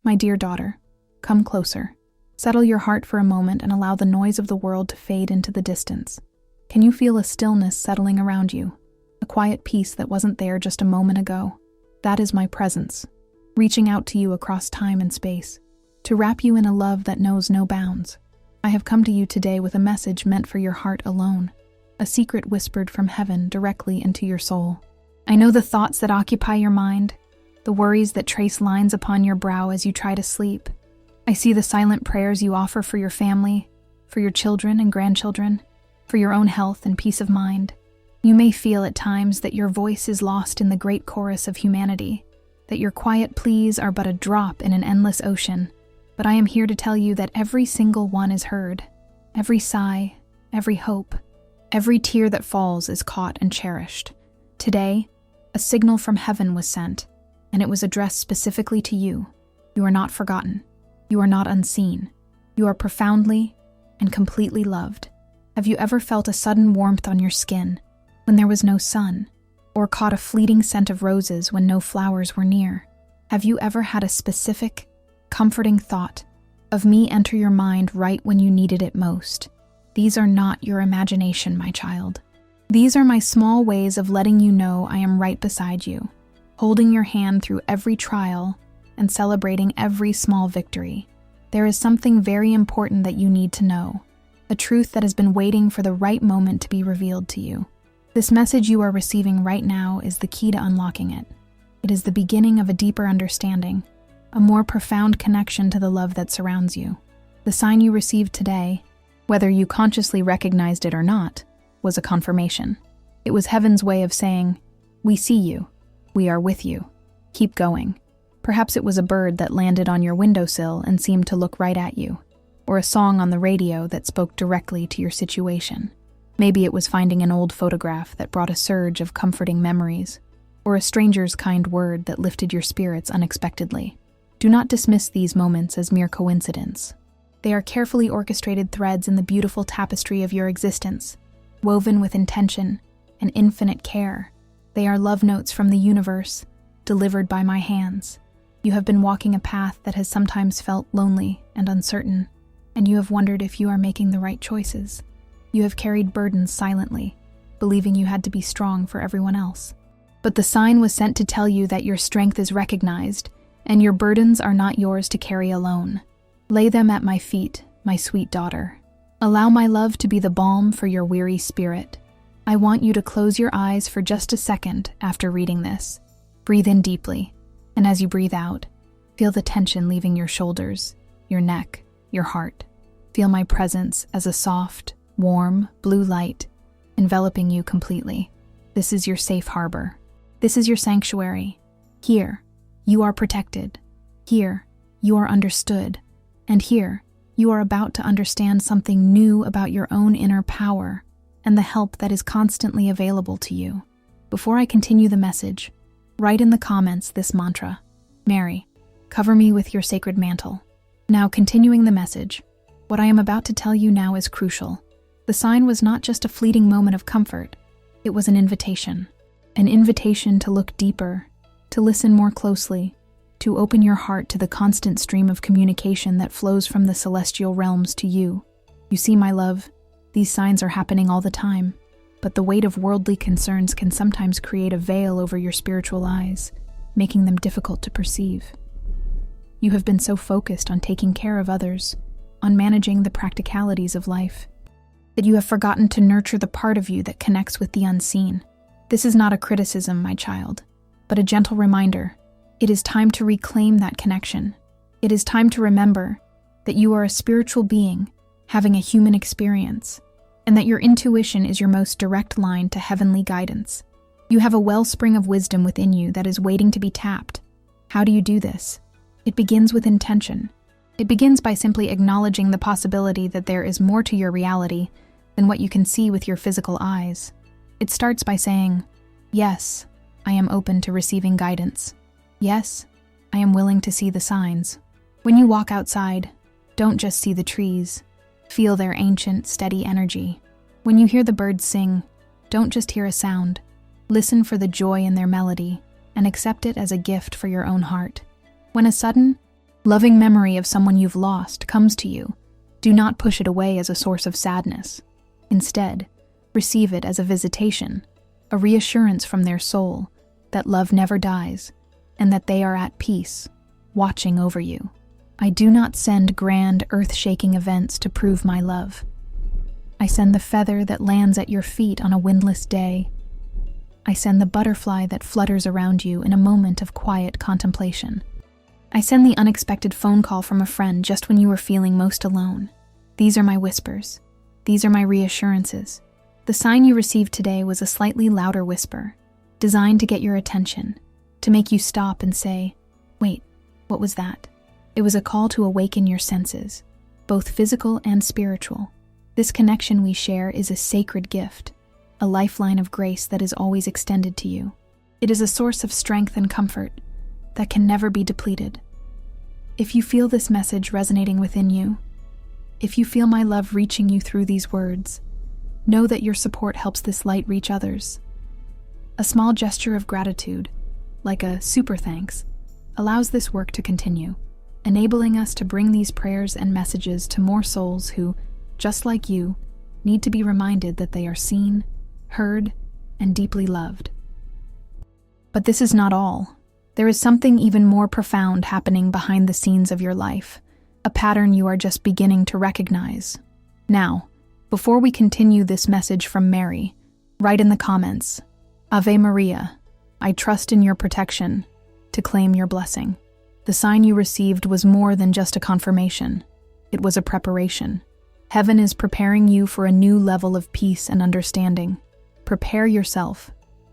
My dear daughter, come closer. Settle your heart for a moment and allow the noise of the world to fade into the distance. Can you feel a stillness settling around you? A quiet peace that wasn't there just a moment ago? That is my presence, reaching out to you across time and space, to wrap you in a love that knows no bounds. I have come to you today with a message meant for your heart alone, a secret whispered from heaven directly into your soul. I know the thoughts that occupy your mind, the worries that trace lines upon your brow as you try to sleep. I see the silent prayers you offer for your family, for your children and grandchildren, for your own health and peace of mind. You may feel at times that your voice is lost in the great chorus of humanity, that your quiet pleas are but a drop in an endless ocean. But I am here to tell you that every single one is heard. Every sigh, every hope, every tear that falls is caught and cherished. Today, a signal from heaven was sent, and it was addressed specifically to you. You are not forgotten. You are not unseen. You are profoundly and completely loved. Have you ever felt a sudden warmth on your skin when there was no sun, or caught a fleeting scent of roses when no flowers were near? Have you ever had a specific, comforting thought of me enter your mind right when you needed it most? These are not your imagination, my child. These are my small ways of letting you know I am right beside you, holding your hand through every trial and celebrating every small victory. There is something very important that you need to know, a truth that has been waiting for the right moment to be revealed to you. This message you are receiving right now is the key to unlocking it. It is the beginning of a deeper understanding, a more profound connection to the love that surrounds you. The sign you received today, whether you consciously recognized it or not, was a confirmation. It was heaven's way of saying, "We see you. We are with you. Keep going." Perhaps it was a bird that landed on your windowsill and seemed to look right at you, or a song on the radio that spoke directly to your situation. Maybe it was finding an old photograph that brought a surge of comforting memories, or a stranger's kind word that lifted your spirits unexpectedly. Do not dismiss these moments as mere coincidence. They are carefully orchestrated threads in the beautiful tapestry of your existence, woven with intention and infinite care. They are love notes from the universe, delivered by my hands. You have been walking a path that has sometimes felt lonely and uncertain, and you have wondered if you are making the right choices. You have carried burdens silently, believing you had to be strong for everyone else. But the sign was sent to tell you that your strength is recognized, and your burdens are not yours to carry alone. Lay them at my feet, my sweet daughter. Allow my love to be the balm for your weary spirit. I want you to close your eyes for just a second after reading this. Breathe in deeply, and as you breathe out, feel the tension leaving your shoulders, your neck, your heart. Feel my presence as a soft, warm, blue light enveloping you completely. This is your safe harbor. This is your sanctuary. Here, you are protected. Here, you are understood. And here, you are about to understand something new about your own inner power and the help that is constantly available to you. Before I continue the message, write in the comments this mantra: Mary, cover me with your sacred mantle. Now, continuing the message, what I am about to tell you now is crucial. The sign was not just a fleeting moment of comfort. It was an invitation to look deeper, to listen more closely, to open your heart to the constant stream of communication that flows from the celestial realms to you. You see, my love, these signs are happening all the time, but the weight of worldly concerns can sometimes create a veil over your spiritual eyes, making them difficult to perceive. You have been so focused on taking care of others, on managing the practicalities of life, that you have forgotten to nurture the part of you that connects with the unseen. This is not a criticism, my child, but a gentle reminder. It is time to reclaim that connection. It is time to remember that you are a spiritual being having a human experience, and that your intuition is your most direct line to heavenly guidance. You have a wellspring of wisdom within you that is waiting to be tapped. How do you do this? It begins with intention. It begins by simply acknowledging the possibility that there is more to your reality than what you can see with your physical eyes. It starts by saying, "Yes, I am open to receiving guidance. Yes, I am willing to see the signs." When you walk outside, don't just see the trees. Feel their ancient, steady energy. When you hear the birds sing, don't just hear a sound. Listen for the joy in their melody and accept it as a gift for your own heart. When a sudden, Loving memory of someone you've lost comes to you. Do not push it away as a source of sadness. Instead, receive it as a visitation, a reassurance from their soul that love never dies and that they are at peace, watching over you. I do not send grand, earth-shaking events to prove my love. I send the feather that lands at your feet on a windless day. I send the butterfly that flutters around you in a moment of quiet contemplation. I send the unexpected phone call from a friend just when you were feeling most alone. These are my whispers. These are my reassurances. The sign you received today was a slightly louder whisper, designed to get your attention, to make you stop and say, "Wait, what was that?" It was a call to awaken your senses, both physical and spiritual. This connection we share is a sacred gift, a lifeline of grace that is always extended to you. It is a source of strength and comfort that can never be depleted. If you feel this message resonating within you, if you feel my love reaching you through these words, know that your support helps this light reach others. A small gesture of gratitude, like a super thanks, allows this work to continue, enabling us to bring these prayers and messages to more souls who, just like you, need to be reminded that they are seen, heard, and deeply loved. But this is not all. There is something even more profound happening behind the scenes of your life, a pattern you are just beginning to recognize. Now, before we continue this message from Mary, write in the comments, "Ave Maria, I trust in your protection," to claim your blessing. The sign you received was more than just a confirmation. It was a preparation. Heaven is preparing you for a new level of peace and understanding. Prepare yourself,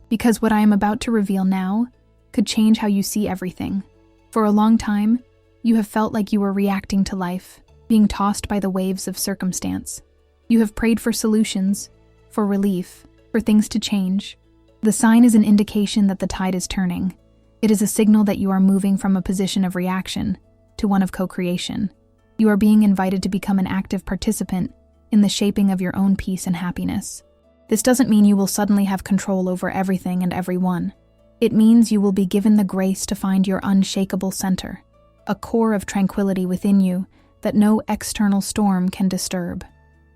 because what I am about to reveal now could change how you see everything. For a long time, you have felt like you were reacting to life, being tossed by the waves of circumstance. You have prayed for solutions, for relief, for things to change. The sign is an indication that the tide is turning. It is a signal that you are moving from a position of reaction to one of co-creation. You are being invited to become an active participant in the shaping of your own peace and happiness. This doesn't mean you will suddenly have control over everything and everyone. It means you will be given the grace to find your unshakable center, a core of tranquility within you that no external storm can disturb.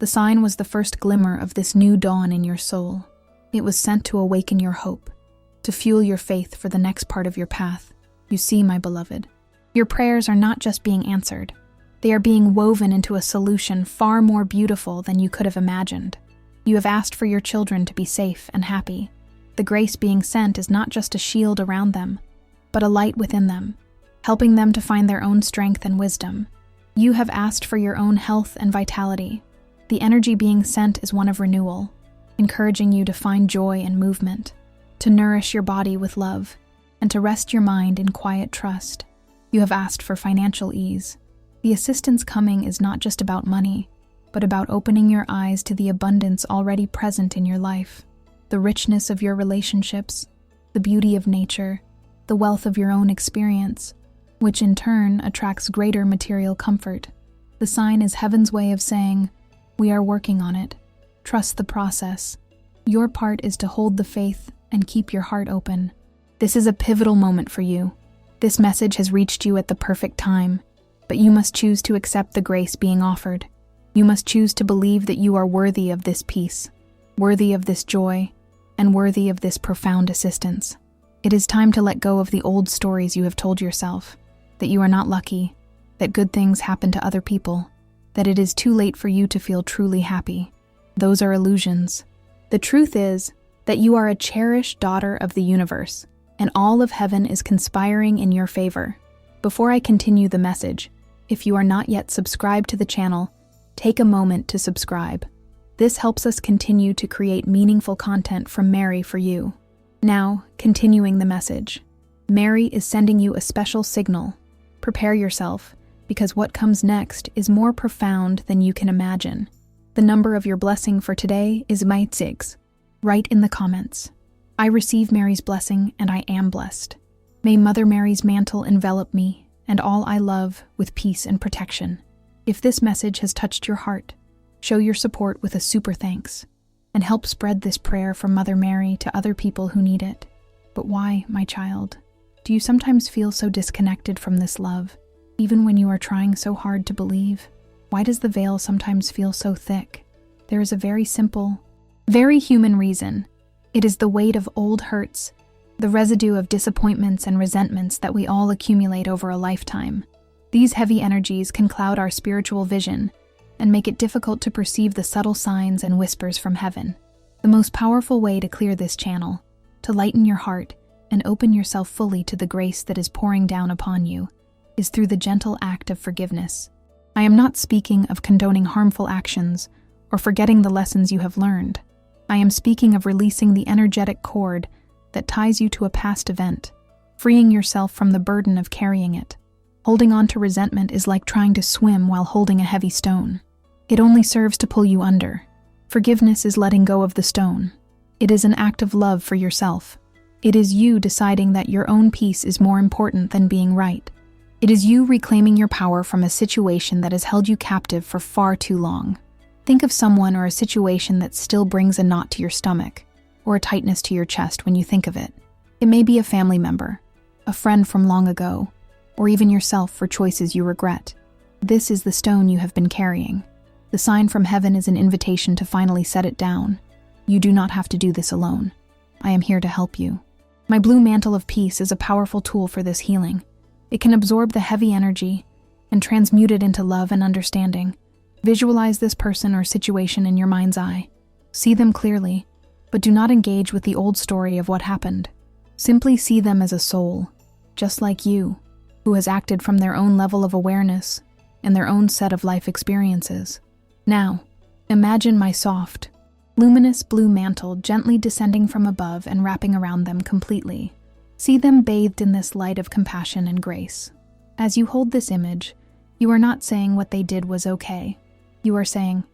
The sign was the first glimmer of this new dawn in your soul. It was sent to awaken your hope, to fuel your faith for the next part of your path. You see, my beloved, your prayers are not just being answered. They are being woven into a solution far more beautiful than you could have imagined. You have asked for your children to be safe and happy. The grace being sent is not just a shield around them, but a light within them, helping them to find their own strength and wisdom. You have asked for your own health and vitality. The energy being sent is one of renewal, encouraging you to find joy and movement, to nourish your body with love, and to rest your mind in quiet trust. You have asked for financial ease. The assistance coming is not just about money, but about opening your eyes to the abundance already present in your life, the richness of your relationships, the beauty of nature, the wealth of your own experience, which in turn attracts greater material comfort. The sign is heaven's way of saying, "We are working on it. Trust the process." Your part is to hold the faith and keep your heart open. This is a pivotal moment for you. This message has reached you at the perfect time, but you must choose to accept the grace being offered. You must choose to believe that you are worthy of this peace, worthy of this joy, and worthy of this profound assistance. It is time to let go of the old stories you have told yourself, that you are not lucky, that good things happen to other people, that it is too late for you to feel truly happy. Those are illusions. The truth is that you are a cherished daughter of the universe, and all of heaven is conspiring in your favor. Before I continue the message, if you are not yet subscribed to the channel, take a moment to subscribe. This helps us continue to create meaningful content from Mary for you. Now, continuing the message. Mary is sending you a special signal. Prepare yourself, because what comes next is more profound than you can imagine. The number of your blessing for today is 6. Write in the comments, "I receive Mary's blessing and I am blessed. May Mother Mary's mantle envelop me and all I love with peace and protection." If this message has touched your heart, show your support with a super thanks and help spread this prayer from Mother Mary to other people who need it. But why, my child? Do you sometimes feel so disconnected from this love, even when you are trying so hard to believe? Why does the veil sometimes feel so thick? There is a very simple, very human reason. It is the weight of old hurts, the residue of disappointments and resentments that we all accumulate over a lifetime. These heavy energies can cloud our spiritual vision and make it difficult to perceive the subtle signs and whispers from heaven. The most powerful way to clear this channel, to lighten your heart and open yourself fully to the grace that is pouring down upon you, is through the gentle act of forgiveness. I am not speaking of condoning harmful actions or forgetting the lessons you have learned. I am speaking of releasing the energetic cord that ties you to a past event, freeing yourself from the burden of carrying it. Holding on to resentment is like trying to swim while holding a heavy stone. It only serves to pull you under. Forgiveness is letting go of the stone. It is an act of love for yourself. It is you deciding that your own peace is more important than being right. It is you reclaiming your power from a situation that has held you captive for far too long. Think of someone or a situation that still brings a knot to your stomach, or a tightness to your chest when you think of it. It may be a family member, a friend from long ago, or even yourself for choices you regret. This is the stone you have been carrying. The sign from heaven is an invitation to finally set it down. You do not have to do this alone. I am here to help you. My blue mantle of peace is a powerful tool for this healing. It can absorb the heavy energy and transmute it into love and understanding. Visualize this person or situation in your mind's eye. See them clearly, but do not engage with the old story of what happened. Simply see them as a soul, just like you, who has acted from their own level of awareness and their own set of life experiences. Now, imagine my soft, luminous blue mantle gently descending from above and wrapping around them completely. See them bathed in this light of compassion and grace. As you hold this image, you are not saying what they did was okay. You are saying,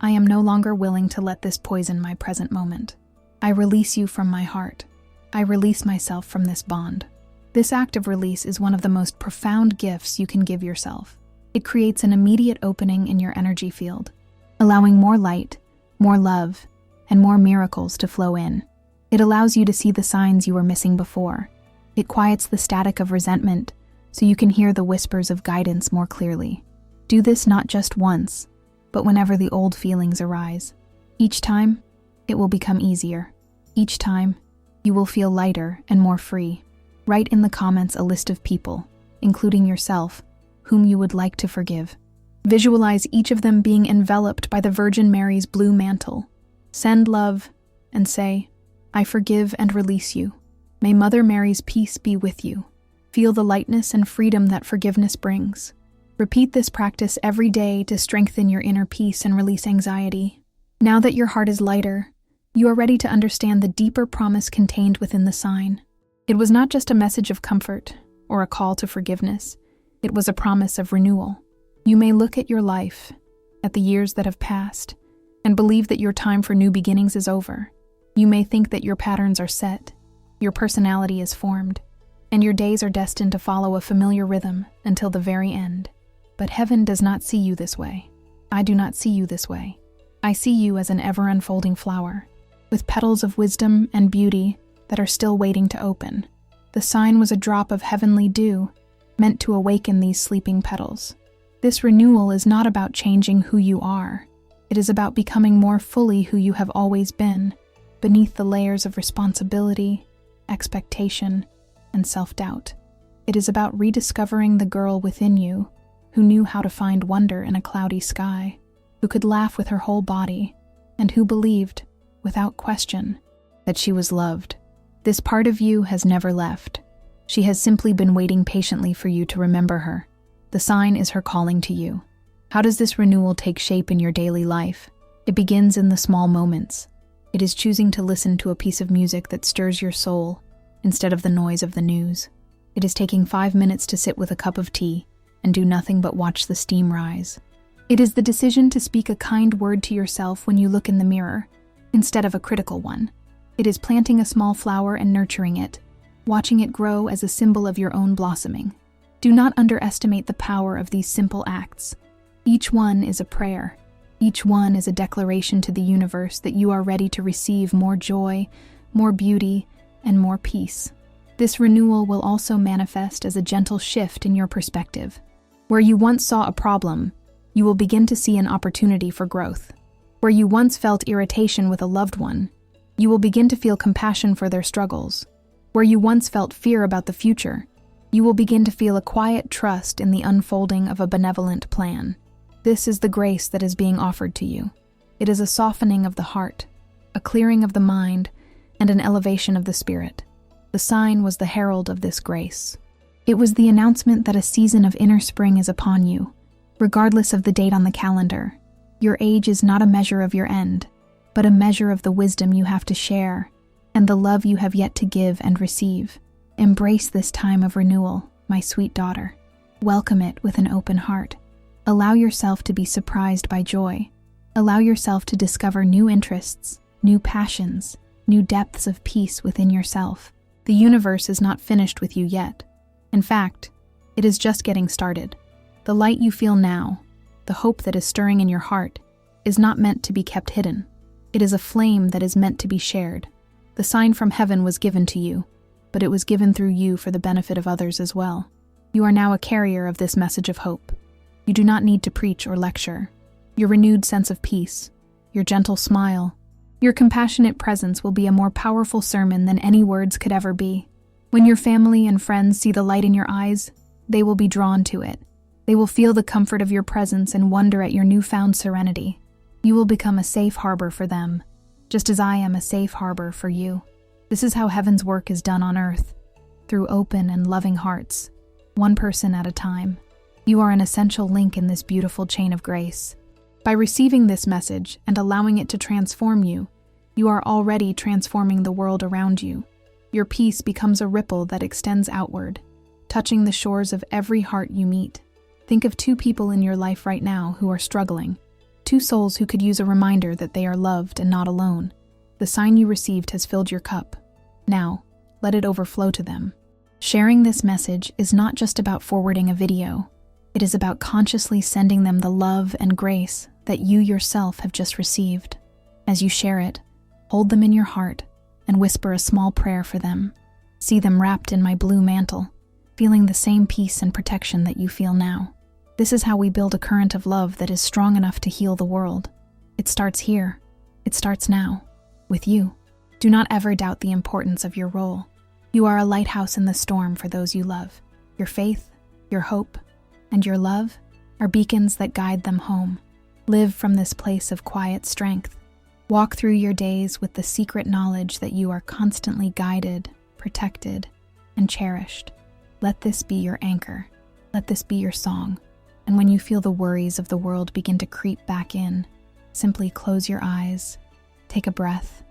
I am no longer willing to let this poison my present moment. I release you from my heart. I release myself from this bond. This act of release is one of the most profound gifts you can give yourself. It creates an immediate opening in your energy field, allowing more light, more love, and more miracles to flow in. It allows you to see the signs you were missing before. It quiets the static of resentment so you can hear the whispers of guidance more clearly. Do this not just once, but whenever the old feelings arise. Each time, it will become easier. Each time, you will feel lighter and more free. Write in the comments a list of people, including yourself, whom you would like to forgive. Visualize each of them being enveloped by the Virgin Mary's blue mantle. Send love and say, I forgive and release you. May Mother Mary's peace be with you. Feel the lightness and freedom that forgiveness brings. Repeat this practice every day to strengthen your inner peace and release anxiety. Now that your heart is lighter, you are ready to understand the deeper promise contained within the sign. It was not just a message of comfort or a call to forgiveness. It was a promise of renewal. You may look at your life, at the years that have passed, and believe that your time for new beginnings is over. You may think that your patterns are set, your personality is formed, and your days are destined to follow a familiar rhythm until the very end. But heaven does not see you this way. I do not see you this way. I see you as an ever-unfolding flower, with petals of wisdom and beauty that are still waiting to open. The sign was a drop of heavenly dew, meant to awaken these sleeping petals. This renewal is not about changing who you are. It is about becoming more fully who you have always been, beneath the layers of responsibility, expectation, and self-doubt. It is about rediscovering the girl within you who knew how to find wonder in a cloudy sky, who could laugh with her whole body, and who believed, without question, that she was loved. This part of you has never left. She has simply been waiting patiently for you to remember her. The sign is her calling to you. How does this renewal take shape in your daily life? It begins in the small moments. It is choosing to listen to a piece of music that stirs your soul instead of the noise of the news. It is taking 5 minutes to sit with a cup of tea and do nothing but watch the steam rise. It is the decision to speak a kind word to yourself when you look in the mirror, instead of a critical one. It is planting a small flower and nurturing it, watching it grow as a symbol of your own blossoming. Do not underestimate the power of these simple acts. Each one is a prayer. Each one is a declaration to the universe that you are ready to receive more joy, more beauty, and more peace. This renewal will also manifest as a gentle shift in your perspective. Where you once saw a problem, you will begin to see an opportunity for growth. Where you once felt irritation with a loved one, you will begin to feel compassion for their struggles. Where you once felt fear about the future, you will begin to feel a quiet trust in the unfolding of a benevolent plan. This is the grace that is being offered to you. It is a softening of the heart, a clearing of the mind, and an elevation of the spirit. The sign was the herald of this grace. It was the announcement that a season of inner spring is upon you, regardless of the date on the calendar. Your age is not a measure of your end, but a measure of the wisdom you have to share and the love you have yet to give and receive. Embrace this time of renewal, my sweet daughter. Welcome it with an open heart. Allow yourself to be surprised by joy. Allow yourself to discover new interests, new passions, new depths of peace within yourself. The universe is not finished with you yet. In fact, it is just getting started. The light you feel now, the hope that is stirring in your heart, is not meant to be kept hidden. It is a flame that is meant to be shared. The sign from heaven was given to you, but it was given through you for the benefit of others as well. You are now a carrier of this message of hope. You do not need to preach or lecture. Your renewed sense of peace, your gentle smile, your compassionate presence will be a more powerful sermon than any words could ever be. When your family and friends see the light in your eyes, they will be drawn to it. They will feel the comfort of your presence and wonder at your newfound serenity. You will become a safe harbor for them, just as I am a safe harbor for you. This is how heaven's work is done on earth, through open and loving hearts, one person at a time. You are an essential link in this beautiful chain of grace. By receiving this message and allowing it to transform you, you are already transforming the world around you. Your peace becomes a ripple that extends outward, touching the shores of every heart you meet. Think of 2 people in your life right now who are struggling, 2 souls who could use a reminder that they are loved and not alone. The sign you received has filled your cup. Now, let it overflow to them. Sharing this message is not just about forwarding a video. It is about consciously sending them the love and grace that you yourself have just received. As you share it, hold them in your heart and whisper a small prayer for them. See them wrapped in my blue mantle, feeling the same peace and protection that you feel now. This is how we build a current of love that is strong enough to heal the world. It starts here. It starts now, with you. Do not ever doubt the importance of your role. You are a lighthouse in the storm for those you love. Your faith, your hope, and your love are beacons that guide them home. Live from this place of quiet strength. Walk through your days with the secret knowledge that you are constantly guided, protected, and cherished. Let this be your anchor. Let this be your song. And when you feel the worries of the world begin to creep back in, simply close your eyes, take a breath,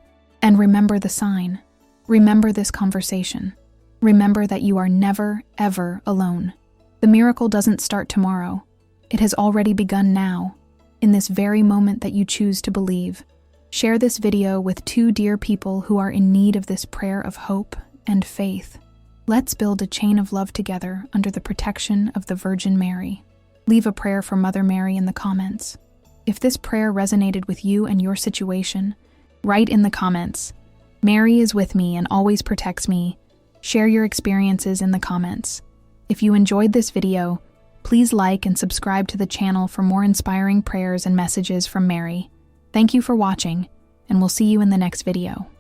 and remember the sign. Remember this conversation. Remember that you are never, ever alone. The miracle doesn't start tomorrow. It has already begun now, in this very moment that you choose to believe. Share this video with 2 dear people who are in need of this prayer of hope and faith. Let's build a chain of love together under the protection of the Virgin Mary. Leave a prayer for Mother Mary in the comments. If this prayer resonated with you and your situation, write in the comments, "Mary is with me and always protects me." Share your experiences in the comments. If you enjoyed this video, please like and subscribe to the channel for more inspiring prayers and messages from Mary. Thank you for watching, and we'll see you in the next video.